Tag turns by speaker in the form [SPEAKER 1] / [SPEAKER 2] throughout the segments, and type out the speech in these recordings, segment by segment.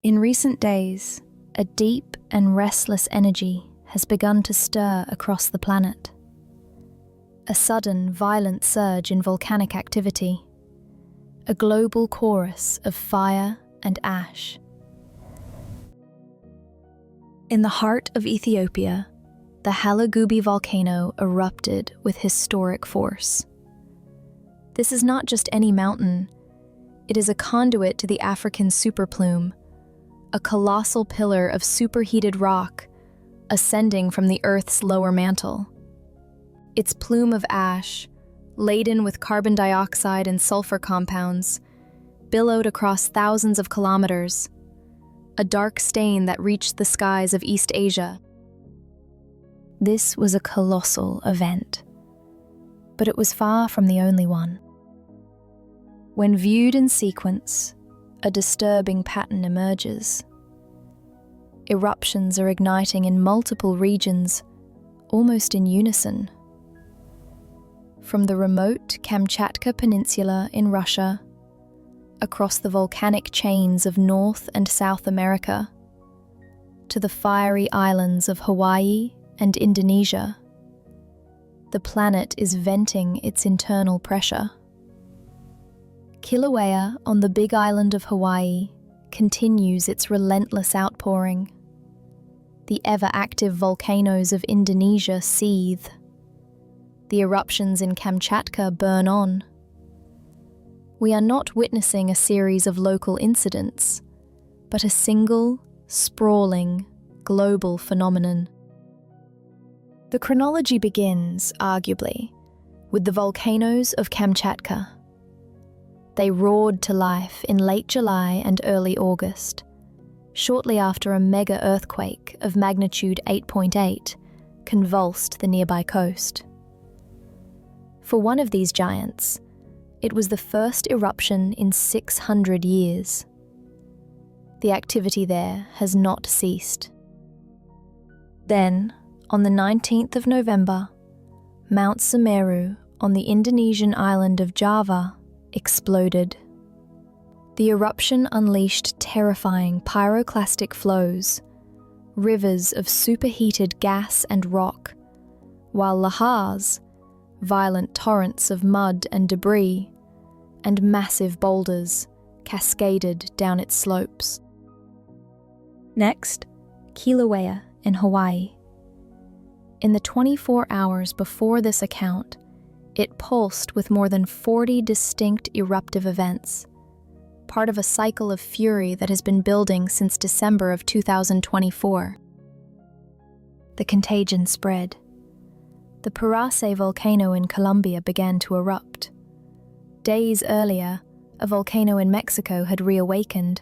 [SPEAKER 1] In recent days, a deep and restless energy has begun to stir across the planet. A sudden, violent surge in volcanic activity, a global chorus of fire and ash. In the heart of Ethiopia, the Halagubi volcano erupted with historic force. This is not just any mountain, it is a conduit to the African superplume, a colossal pillar of superheated rock ascending from the Earth's lower mantle. Its plume of ash, laden with carbon dioxide and sulfur compounds, billowed across thousands of kilometers, a dark stain that reached the skies of East Asia. This was a colossal event, but it was far from the only one. When viewed in sequence, a disturbing pattern emerges. Eruptions are igniting in multiple regions, almost in unison. From the remote Kamchatka Peninsula in Russia, across the volcanic chains of North and South America, to the fiery islands of Hawaii and Indonesia, the planet is venting its internal pressure. Kilauea on the Big Island of Hawaii continues its relentless outpouring. The ever-active volcanoes of Indonesia seethe. The eruptions in Kamchatka burn on. We are not witnessing a series of local incidents, but a single, sprawling, global phenomenon. The chronology begins, arguably, with the volcanoes of Kamchatka. They roared to life in late July and early August, shortly after a mega earthquake of magnitude 8.8 convulsed the nearby coast. For one of these giants, it was the first eruption in 600 years. The activity there has not ceased. Then, on the 19th of November, Mount Semeru on the Indonesian island of Java exploded. The eruption unleashed terrifying pyroclastic flows, rivers of superheated gas and rock, while lahars, violent torrents of mud and debris, and massive boulders cascaded down its slopes. Next, Kilauea in Hawaii. In the 24 hours before this account, it pulsed with more than 40 distinct eruptive events, part of a cycle of fury that has been building since December of 2024. The contagion spread. The Paracé volcano in Colombia began to erupt. Days earlier, a volcano in Mexico had reawakened.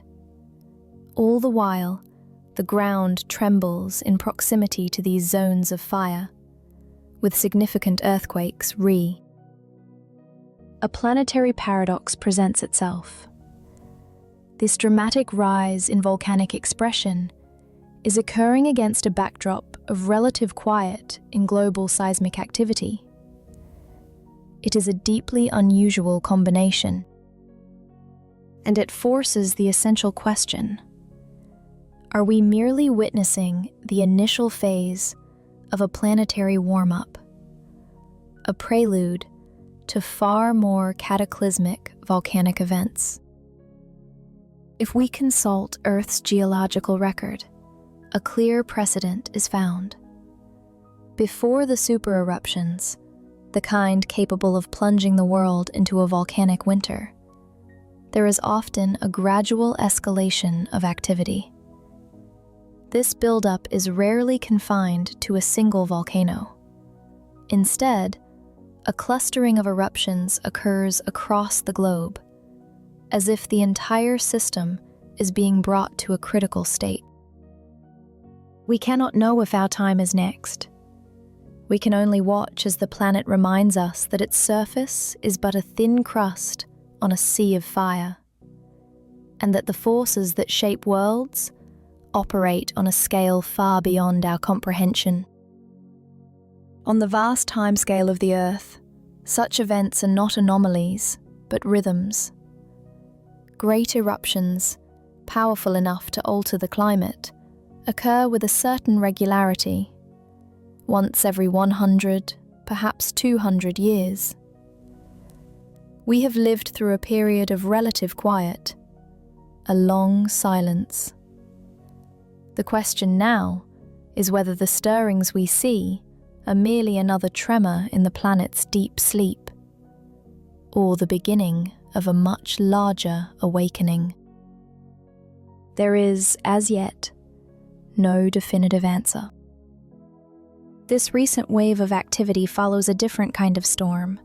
[SPEAKER 1] All the while, the ground trembles in proximity to these zones of fire, with significant earthquakes. A planetary paradox presents itself. This dramatic rise in volcanic expression is occurring against a backdrop of relative quiet in global seismic activity. It is a deeply unusual combination, and it forces the essential question: are we merely witnessing the initial phase of a planetary warm-up, a prelude to far more cataclysmic volcanic events? If we consult Earth's geological record, a clear precedent is found. Before the super-eruptions, the kind capable of plunging the world into a volcanic winter, there is often a gradual escalation of activity. This buildup is rarely confined to a single volcano. Instead, a clustering of eruptions occurs across the globe, as if the entire system is being brought to a critical state. We cannot know if our time is next. We can only watch as the planet reminds us that its surface is but a thin crust on a sea of fire, and that the forces that shape worlds operate on a scale far beyond our comprehension. On the vast timescale of the Earth, such events are not anomalies, but rhythms. Great eruptions, powerful enough to alter the climate, occur with a certain regularity, once every 100, perhaps 200 years. We have lived through a period of relative quiet, a long silence. The question now is whether the stirrings we see are merely another tremor in the planet's deep sleep, or the beginning of a much larger awakening. There is, as yet, no definitive answer. This recent wave of activity follows a different kind of storm,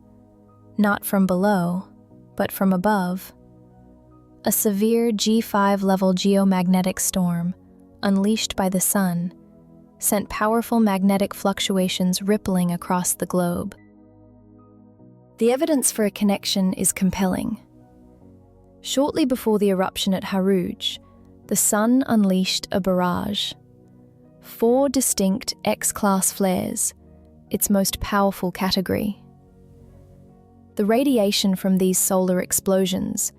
[SPEAKER 1] not from below, but from above. A severe G5-level geomagnetic storm, unleashed by the sun, sent powerful magnetic fluctuations rippling across the globe. The evidence for a connection is compelling. Shortly before the eruption at Harouj, the sun unleashed a barrage. 4 distinct X-class flares, its most powerful category. The radiation from these solar explosions,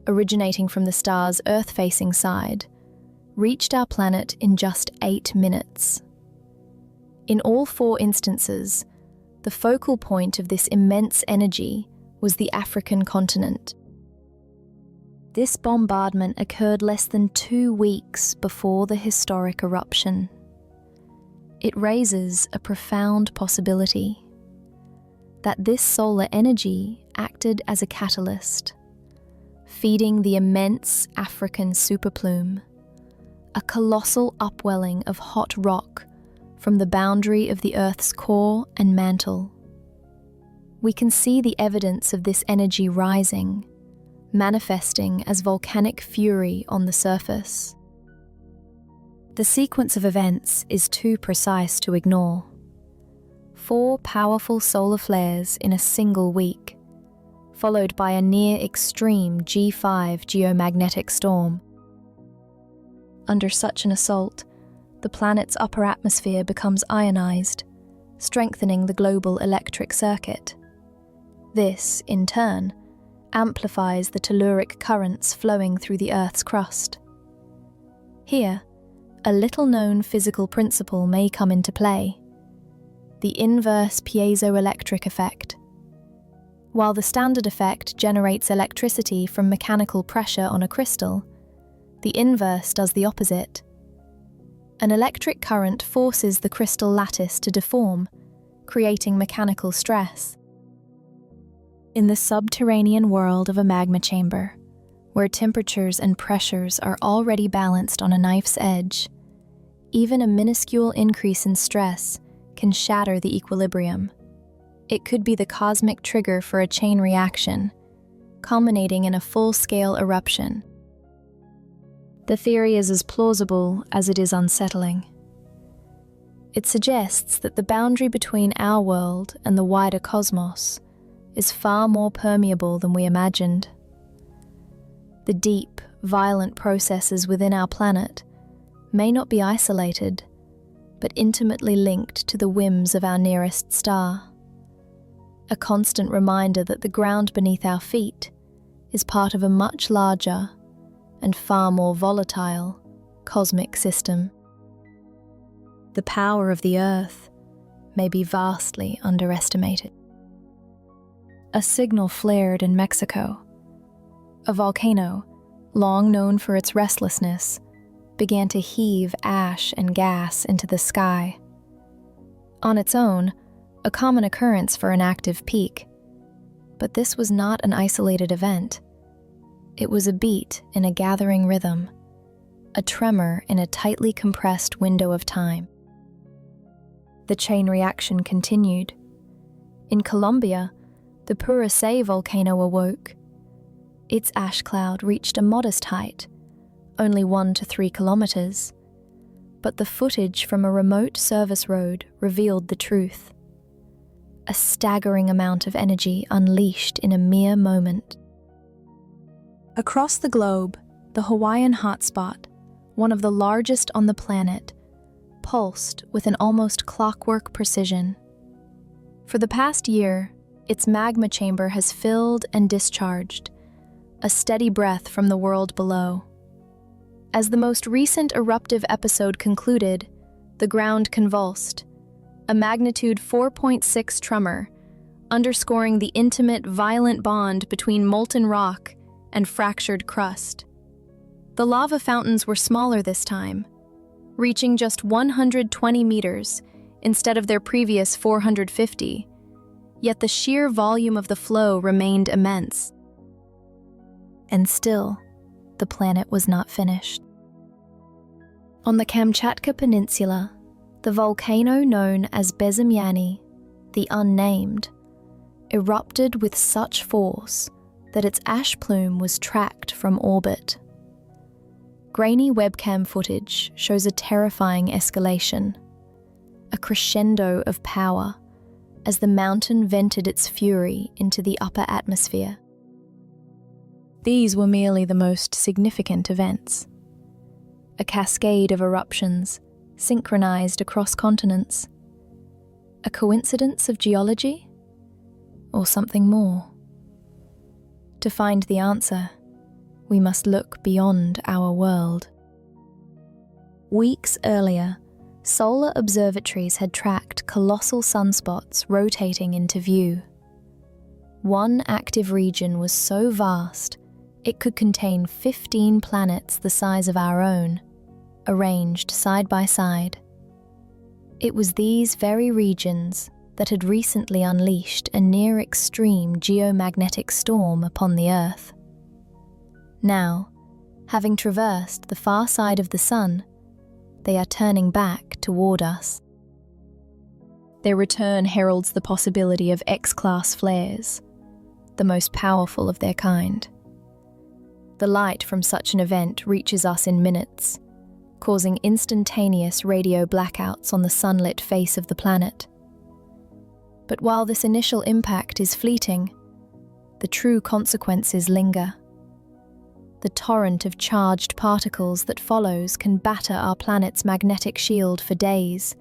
[SPEAKER 1] originating from the star's Earth-facing side, reached our planet in just 8 minutes. In all 4 instances, the focal point of this immense energy was the African continent. This bombardment occurred less than 2 weeks before the historic eruption. It raises a profound possibility that this solar energy acted as a catalyst, feeding the immense African superplume, a colossal upwelling of hot rock from the boundary of the Earth's core and mantle. We can see the evidence of this energy rising, manifesting as volcanic fury on the surface. The sequence of events is too precise to ignore. 4 powerful solar flares in a single week, followed by a near-extreme G5 geomagnetic storm. Under such an assault, the planet's upper atmosphere becomes ionized, strengthening the global electric circuit. This, in turn, amplifies the telluric currents flowing through the Earth's crust. Here, a little-known physical principle may come into play: the inverse piezoelectric effect. While the standard effect generates electricity from mechanical pressure on a crystal, the inverse does the opposite. An electric current forces the crystal lattice to deform, creating mechanical stress. In the subterranean world of a magma chamber, where temperatures and pressures are already balanced on a knife's edge, even a minuscule increase in stress can shatter the equilibrium. It could be the cosmic trigger for a chain reaction, culminating in a full-scale eruption. The theory is as plausible as it is unsettling. It suggests that the boundary between our world and the wider cosmos is far more permeable than we imagined. The deep, violent processes within our planet may not be isolated, but intimately linked to the whims of our nearest star. A constant reminder that the ground beneath our feet is part of a much larger and far more volatile cosmic system. The power of the Earth may be vastly underestimated. A signal flared in Mexico. A volcano, long known for its restlessness, began to heave ash and gas into the sky. On its own, a common occurrence for an active peak. But this was not an isolated event. It was a beat in a gathering rhythm, a tremor in a tightly compressed window of time. The chain reaction continued. In Colombia, the Puracé volcano awoke. Its ash cloud reached a modest height, only 1 to 3 kilometers, but the footage from a remote service road revealed the truth. A staggering amount of energy unleashed in a mere moment. Across the globe, the Hawaiian hotspot, one of the largest on the planet, pulsed with an almost clockwork precision. For the past year, its magma chamber has filled and discharged, a steady breath from the world below. As the most recent eruptive episode concluded, the ground convulsed, a magnitude 4.6 tremor, underscoring the intimate, violent bond between molten rock and fractured crust. The lava fountains were smaller this time, reaching just 120 meters instead of their previous 450, yet the sheer volume of the flow remained immense. And still, the planet was not finished. On the Kamchatka Peninsula, the volcano known as Bezymyany, the Unnamed, erupted with such force that its ash plume was tracked from orbit. Grainy webcam footage shows a terrifying escalation, a crescendo of power as the mountain vented its fury into the upper atmosphere. These were merely the most significant events. A cascade of eruptions, synchronized across continents. A coincidence of geology? Or something more? To find the answer, we must look beyond our world. Weeks earlier, solar observatories had tracked colossal sunspots rotating into view. One active region was so vast, it could contain 15 planets the size of our own, arranged side by side. It was these very regions that had recently unleashed a near-extreme geomagnetic storm upon the Earth. Now, having traversed the far side of the Sun, they are turning back toward us. Their return heralds the possibility of X-class flares, the most powerful of their kind. The light from such an event reaches us in minutes, causing instantaneous radio blackouts on the sunlit face of the planet. But while this initial impact is fleeting, the true consequences linger. The torrent of charged particles that follows can batter our planet's magnetic shield for days,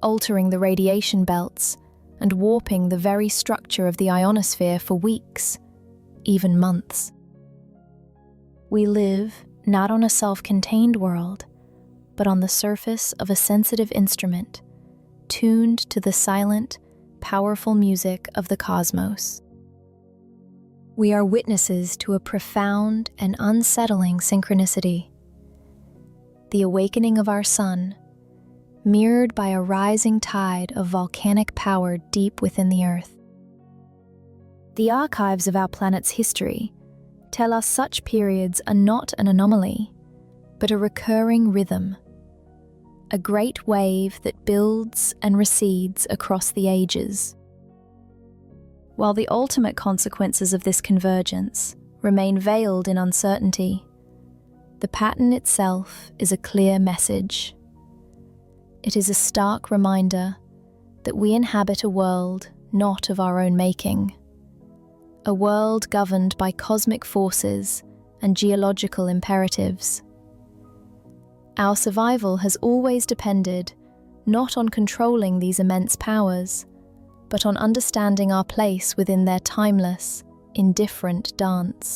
[SPEAKER 1] altering the radiation belts and warping the very structure of the ionosphere for weeks, even months. We live not on a self-contained world, but on the surface of a sensitive instrument, tuned to the silent, powerful music of the cosmos. We are witnesses to a profound and unsettling synchronicity. The awakening of our sun, mirrored by a rising tide of volcanic power deep within the Earth. The archives of our planet's history tell us such periods are not an anomaly, but a recurring rhythm, a great wave that builds and recedes across the ages. While the ultimate consequences of this convergence remain veiled in uncertainty, the pattern itself is a clear message. It is a stark reminder that we inhabit a world not of our own making, a world governed by cosmic forces and geological imperatives. Our survival has always depended not on controlling these immense powers, but on understanding our place within their timeless, indifferent dance.